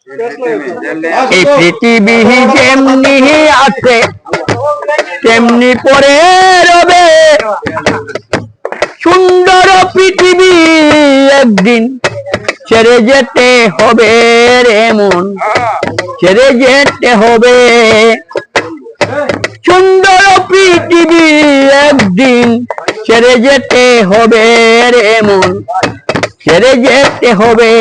এই পৃথিবী যেমনি আছে তেমনি পরে রবে। সুন্দর পৃথিবী একদিন ছেড়ে যেতে হবে রে মন, ছেড়ে যেতে হবে। সুন্দর পৃথিবী একদিন ছেড়ে যেতে হবে রে মন, ছেড়ে যেতে হবে।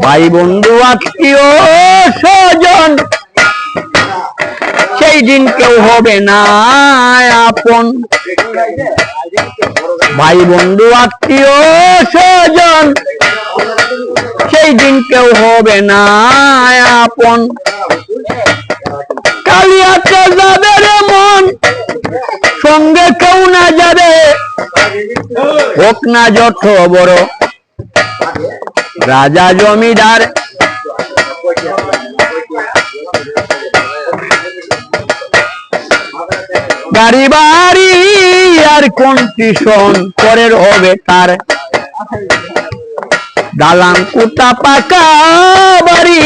ভাই বন্ধু আত্মীয় স্বজন সেই দিন কেউ হবে না আপন। ভাই বন্ধু আত্মীয় স্বজন সেই দিন কেউ হবে না আপন। কালিয়াতে যাবে রে মন, সঙ্গে কেউ না যাবে, হোক না যত বড় রাজা জমিদার। গাড়ি বাড়ি আর কন্ডিশন পরের হবে তার, দালান কুটা পাকা বাড়ি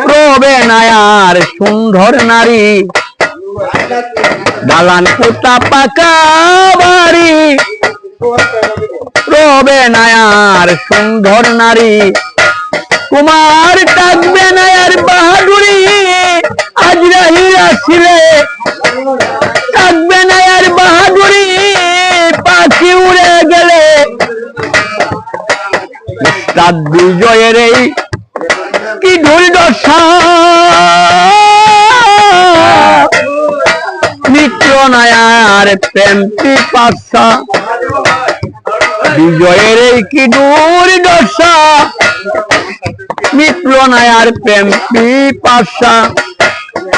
রবে না আর সুন্দর নারী। দালান কুটা পাকা বাড়ি রবে না আর সুন্দর নারী। কুমার থাকবে না আর বাহাদুরি, আজরাহিল আসিলে থাকবে না আর বাহাদুরি, পাখি উড়ে গেলে। উস্তাদ বিজয়ের এই কি ঢুল দশা, মিত্র নায়ার প্রেম পিপাসা। বিজয়ের এই কি দুর্দশা, মিত্র নায়ার প্রেম পিপাসা।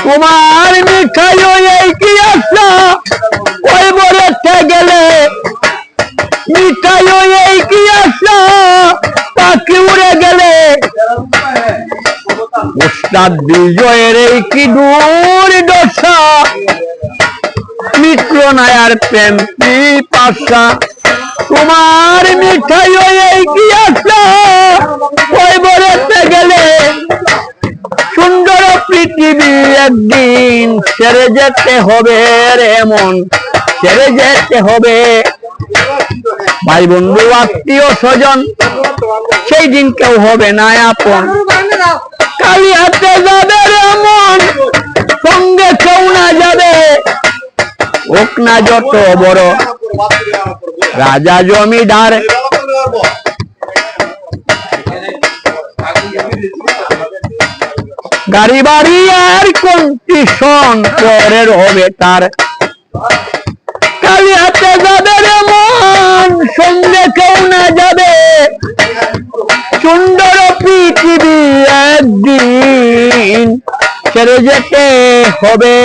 তোমার মিঠাই এই কি আশা, ওই বলেতে গেলে মিঠাই এই কি আশা, পাখি উড়ে গেলে। উস্তাদ বিজয়ের এই কি দুর্দশা, মিত্র নায়ার প্রেম পিপাসা। তোমার মিঠাই এই কি আশা, ওই বলেতে গেলে। সুন্দর পৃথিবী একদিন ছেড়ে যেতে হবে রে মন, ছেড়ে যেতে হবে। ভাই বন্ধু আত্মীয় স্বজন সেই দিন কেউ হবে না আপন। কালিয়াতে যাবে রে মন, সঙ্গে কেউ না যাবে, হোক না যত বড় রাজা জমিদার। গাড়ি বাড়ি আর কন্ডিশন পরের হবে তার, কালিয়াতে যাবে রে মন, সঙ্গে কেউ না যাবে। সুন্দর পৃথিবী একদিন ছেড়ে যেতে হবে।